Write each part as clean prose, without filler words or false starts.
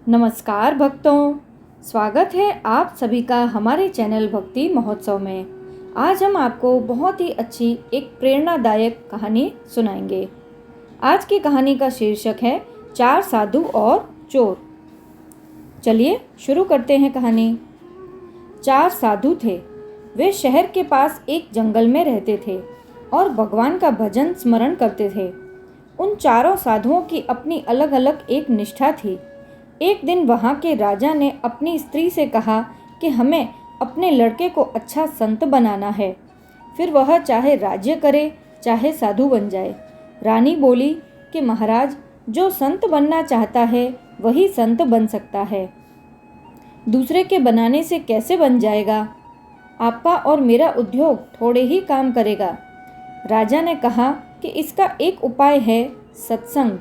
नमस्कार भक्तों, स्वागत है आप सभी का हमारे चैनल भक्ति महोत्सव में। आज हम आपको बहुत ही अच्छी एक प्रेरणादायक कहानी सुनाएंगे। आज की कहानी का शीर्षक है चार साधु और चोर। चलिए शुरू करते हैं कहानी। चार साधु थे। वे शहर के पास एक जंगल में रहते थे और भगवान का भजन स्मरण करते थे। उन चारों साधुओं की अपनी अलग अलग एक निष्ठा थी। एक दिन वहाँ के राजा ने अपनी स्त्री से कहा कि हमें अपने लड़के को अच्छा संत बनाना है, फिर वह चाहे राज्य करे चाहे साधु बन जाए। रानी बोली कि महाराज, जो संत बनना चाहता है वही संत बन सकता है, दूसरे के बनाने से कैसे बन जाएगा? आपका और मेरा उद्योग थोड़े ही काम करेगा। राजा ने कहा कि इसका एक उपाय है, सत्संग।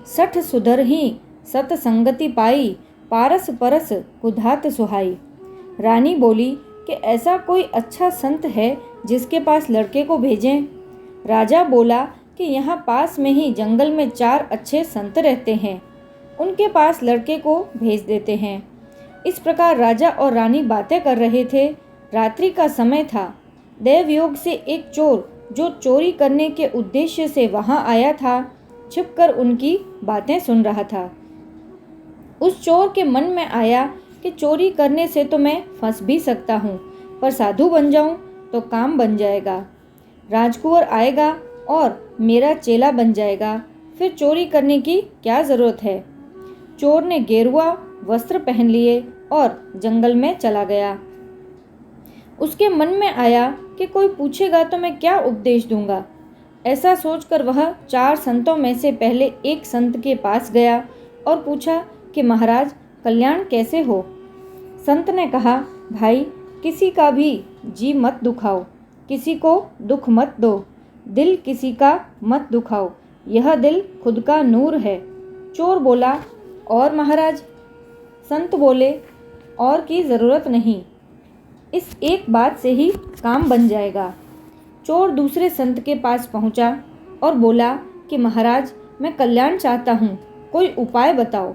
सठ सुधर ही सतसंगति पाई, पारस परस कुधात सुहाई। रानी बोली कि ऐसा कोई अच्छा संत है जिसके पास लड़के को भेजें? राजा बोला कि यहाँ पास में ही जंगल में चार अच्छे संत रहते हैं, उनके पास लड़के को भेज देते हैं। इस प्रकार राजा और रानी बातें कर रहे थे। रात्रि का समय था। देवयोग से एक चोर जो चोरी करने के उद्देश्य से वहाँ आया था, छिपकर उनकी बातें सुन रहा था। उस चोर के मन में आया कि चोरी करने से तो मैं फंस भी सकता हूँ, पर साधु बन जाऊँ तो काम बन जाएगा। राजकुंवर आएगा और मेरा चेला बन जाएगा, फिर चोरी करने की क्या ज़रूरत है। चोर ने गेरुआ वस्त्र पहन लिए और जंगल में चला गया। उसके मन में आया कि कोई पूछेगा तो मैं क्या उपदेश दूंगा। ऐसा सोचकर वह चार संतों में से पहले एक संत के पास गया और पूछा कि महाराज, कल्याण कैसे हो? संत ने कहा, भाई, किसी का भी जी मत दुखाओ, किसी को दुख मत दो, दिल किसी का मत दुखाओ, यह दिल खुद का नूर है। चोर बोला, और महाराज? संत बोले, और की ज़रूरत नहीं, इस एक बात से ही काम बन जाएगा। चोर दूसरे संत के पास पहुंचा और बोला कि महाराज, मैं कल्याण चाहता हूँ, कोई उपाय बताओ।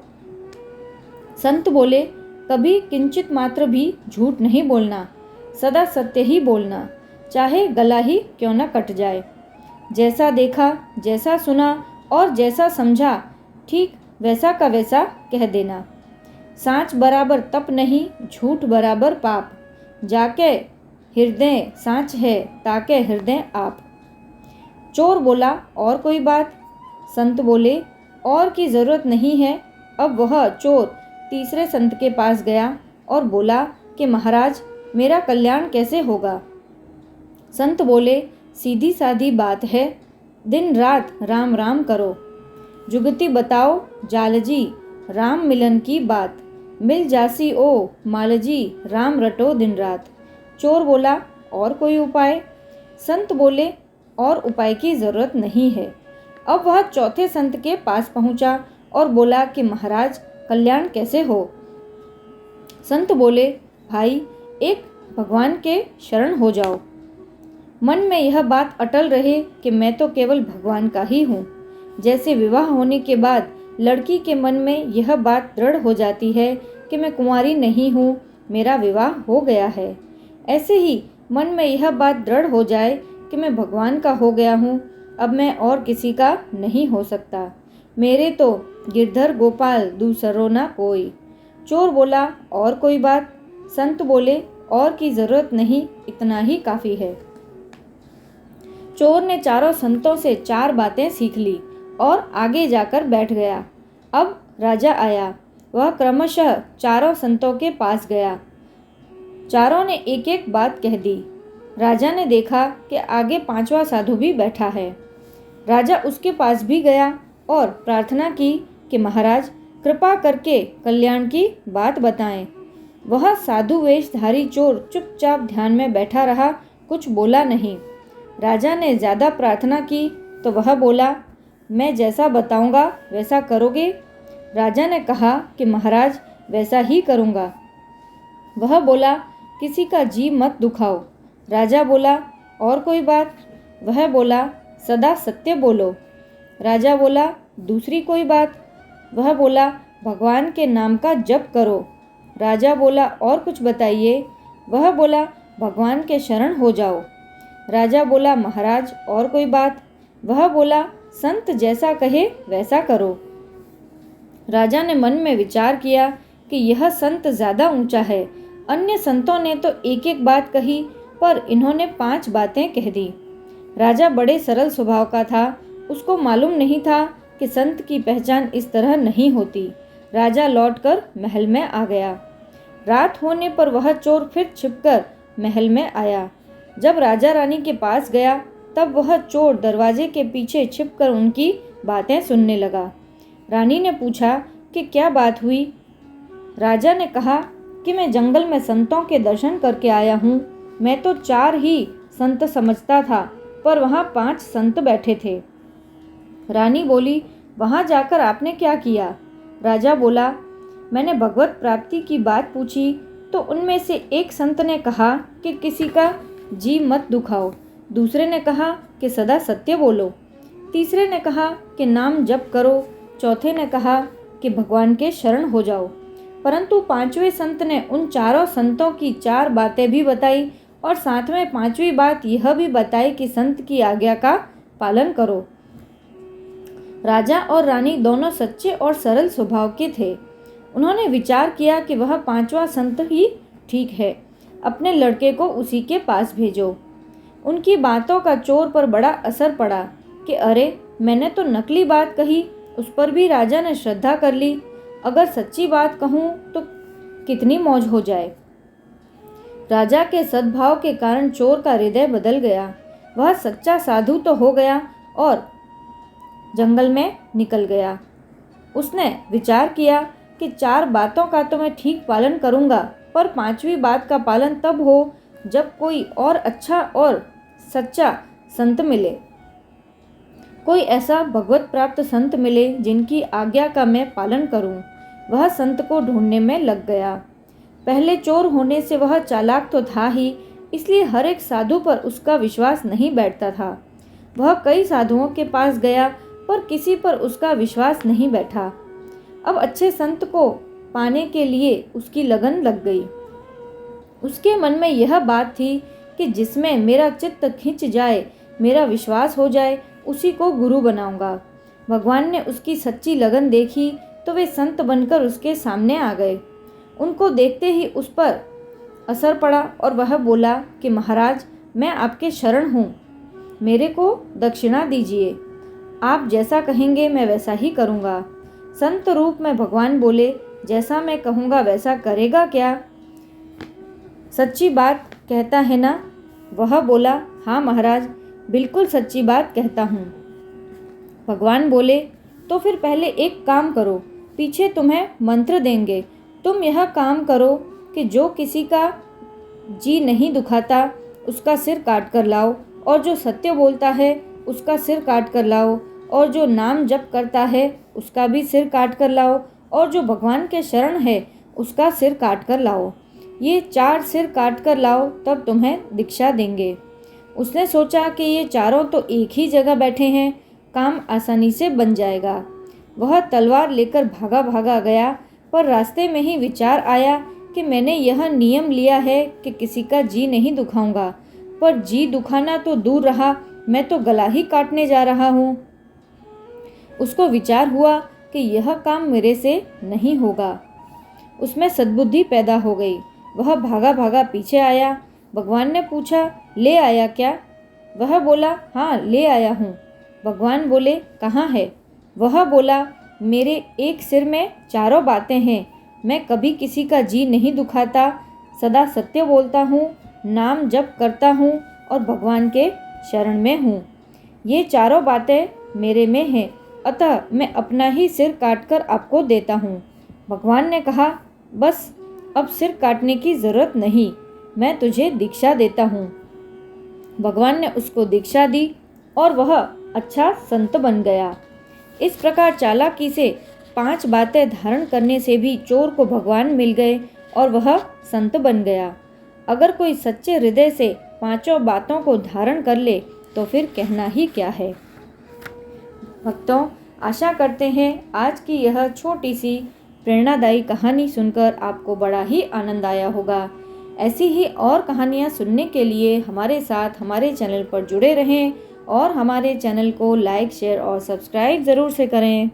संत बोले, कभी किंचित मात्र भी झूठ नहीं बोलना, सदा सत्य ही बोलना, चाहे गला ही क्यों न कट जाए। जैसा देखा, जैसा सुना और जैसा समझा, ठीक वैसा का वैसा कह देना। सांच बराबर तप नहीं, झूठ बराबर पाप, जाके हृदय सांच है, ताके हृदय आप। चोर बोला, और कोई बात? संत बोले, और की ज़रूरत नहीं है। अब वह चोर तीसरे संत के पास गया और बोला कि महाराज, मेरा कल्याण कैसे होगा? संत बोले, सीधी सादी बात है, दिन रात राम राम करो। जुगति बताओ जालजी, राम मिलन की बात, मिल जासी ओ मालजी, राम रटो दिन रात। चोर बोला, और कोई उपाय? संत बोले, और उपाय की ज़रूरत नहीं है। अब वह चौथे संत के पास पहुंचा और बोला कि महाराज, कल्याण कैसे हो? संत बोले, भाई, एक भगवान के शरण हो जाओ। मन में यह बात अटल रहे कि मैं तो केवल भगवान का ही हूँ। जैसे विवाह होने के बाद लड़की के मन में यह बात दृढ़ हो जाती है कि मैं कुंवारी नहीं हूँ, मेरा विवाह हो गया है, ऐसे ही मन में यह बात दृढ़ हो जाए कि मैं भगवान का हो गया हूँ, अब मैं और किसी का नहीं हो सकता, मेरे तो गिरधर गोपाल दूसरो ना कोई। चोर बोला, और कोई बात? संत बोले, और की ज़रूरत नहीं, इतना ही काफ़ी है। चोर ने चारों संतों से चार बातें सीख ली और आगे जाकर बैठ गया। अब राजा आया। वह क्रमशः चारों संतों के पास गया। चारों ने एक एक बात कह दी। राजा ने देखा कि आगे पांचवा साधु भी बैठा है। राजा उसके पास भी गया और प्रार्थना की कि महाराज, कृपा करके कल्याण की बात बताएं। वह साधु वेशधारी चोर चुपचाप ध्यान में बैठा रहा, कुछ बोला नहीं। राजा ने ज़्यादा प्रार्थना की तो वह बोला, मैं जैसा बताऊंगा वैसा करोगे? राजा ने कहा कि महाराज, वैसा ही करूंगा। वह बोला, किसी का जी मत दुखाओ। राजा बोला, और कोई बात? वह बोला, सदा सत्य बोलो। राजा बोला, दूसरी कोई बात? वह बोला, भगवान के नाम का जप करो। राजा बोला, और कुछ बताइए। वह बोला, भगवान के शरण हो जाओ। राजा बोला, महाराज और कोई बात? वह बोला, संत जैसा कहे वैसा करो। राजा ने मन में विचार किया कि यह संत ज़्यादा ऊंचा है। अन्य संतों ने तो एक एक बात कही, पर इन्होंने 5 बातें कह दी। राजा बड़े सरल स्वभाव का था। उसको मालूम नहीं था कि संत की पहचान इस तरह नहीं होती। राजा लौटकर महल में आ गया। रात होने पर वह चोर फिर छिपकर महल में आया। जब राजा रानी के पास गया तब वह चोर दरवाजे के पीछे छिपकर उनकी बातें सुनने लगा। रानी ने पूछा कि क्या बात हुई। राजा ने कहा कि मैं जंगल में संतों के दर्शन करके आया हूँ। मैं तो 4 ही संत समझता था, पर वहाँ 5 संत बैठे थे। रानी बोली, वहाँ जाकर आपने क्या किया? राजा बोला, मैंने भगवत प्राप्ति की बात पूछी तो उनमें से एक संत ने कहा कि किसी का जी मत दुखाओ, दूसरे ने कहा कि सदा सत्य बोलो, तीसरे ने कहा कि नाम जप करो, चौथे ने कहा कि भगवान के शरण हो जाओ। परंतु 5वें संत ने उन चारों संतों की 4 बातें भी बताई और साथ में 5वीं बात यह भी बताई कि संत की आज्ञा का पालन करो। राजा और रानी दोनों सच्चे और सरल स्वभाव के थे। उन्होंने विचार किया कि वह 5वां संत ही ठीक है, अपने लड़के को उसी के पास भेजो। उनकी बातों का चोर पर बड़ा असर पड़ा कि अरे, मैंने तो नकली बात कही, उस पर भी राजा ने श्रद्धा कर ली। अगर सच्ची बात कहूँ तो कितनी मौज हो जाए। राजा के सद्भाव के कारण चोर का हृदय बदल गया। वह सच्चा साधु तो हो गया और जंगल में निकल गया। उसने विचार किया कि 4 बातों का तो मैं ठीक पालन करूँगा, पर 5वीं बात का पालन तब हो जब कोई और अच्छा और सच्चा संत मिले, कोई ऐसा भगवत प्राप्त संत मिले जिनकी आज्ञा का मैं पालन करूं। वह संत को ढूंढने में लग गया। पहले चोर होने से वह चालाक तो था ही, इसलिए हर एक साधु पर उसका विश्वास नहीं बैठता था। वह कई साधुओं के पास गया, पर किसी पर उसका विश्वास नहीं बैठा। अब अच्छे संत को पाने के लिए उसकी लगन लग गई। उसके मन में यह बात थी कि जिसमें मेरा चित्त खिंच जाए, मेरा विश्वास हो जाए, उसी को गुरु बनाऊंगा। भगवान ने उसकी सच्ची लगन देखी तो वे संत बनकर उसके सामने आ गए। उनको देखते ही उस पर असर पड़ा और वह बोला कि महाराज, मैं आपके शरण हूँ, मेरे को दक्षिणा दीजिए। आप जैसा कहेंगे मैं वैसा ही करूँगा। संत रूप में भगवान बोले, जैसा मैं कहूँगा वैसा करेगा क्या? सच्ची बात कहता है ना? वह बोला, हाँ महाराज, बिल्कुल सच्ची बात कहता हूँ। भगवान बोले, तो फिर पहले एक काम करो, पीछे तुम्हें मंत्र देंगे। तुम यह काम करो कि जो किसी का जी नहीं दुखाता उसका सिर काट कर लाओ, और जो सत्य बोलता है उसका सिर काट कर लाओ, और जो नाम जप करता है उसका भी सिर काट कर लाओ, और जो भगवान के शरण है उसका सिर काट कर लाओ। ये 4 सिर काट कर लाओ, तब तुम्हें दीक्षा देंगे। उसने सोचा कि ये चारों तो एक ही जगह बैठे हैं, काम आसानी से बन जाएगा। वह तलवार लेकर भागा भागा गया, पर रास्ते में ही विचार आया कि मैंने यह नियम लिया है कि किसी का जी नहीं दुखाऊंगा, पर जी दुखाना तो दूर रहा, मैं तो गला ही काटने जा रहा हूँ। उसको विचार हुआ कि यह काम मेरे से नहीं होगा। उसमें सद्बुद्धि पैदा हो गई। वह भागा भागा पीछे आया। भगवान ने पूछा, ले आया क्या? वह बोला, हाँ ले आया हूँ। भगवान बोले, कहाँ है? वह बोला, मेरे एक सिर में 4 बातें हैं। मैं कभी किसी का जी नहीं दुखाता, सदा सत्य बोलता हूँ, नाम जप करता हूँ और भगवान के शरण में हूँ। ये 4 बातें मेरे में हैं, अतः मैं अपना ही सिर काटकर आपको देता हूँ। भगवान ने कहा, बस अब सिर काटने की ज़रूरत नहीं, मैं तुझे दीक्षा देता हूँ। भगवान ने उसको दीक्षा दी और वह अच्छा संत बन गया। इस प्रकार चालाकी से 5 बातें धारण करने से भी चोर को भगवान मिल गए और वह संत बन गया। अगर कोई सच्चे हृदय से 5 बातों को धारण कर ले तो फिर कहना ही क्या है। भक्तों, आशा करते हैं आज की यह छोटी सी प्रेरणादायी कहानी सुनकर आपको बड़ा ही आनंद आया होगा। ऐसी ही और कहानियाँ सुनने के लिए हमारे साथ हमारे चैनल पर जुड़े रहें और हमारे चैनल को लाइक, शेयर और सब्सक्राइब ज़रूर से करें।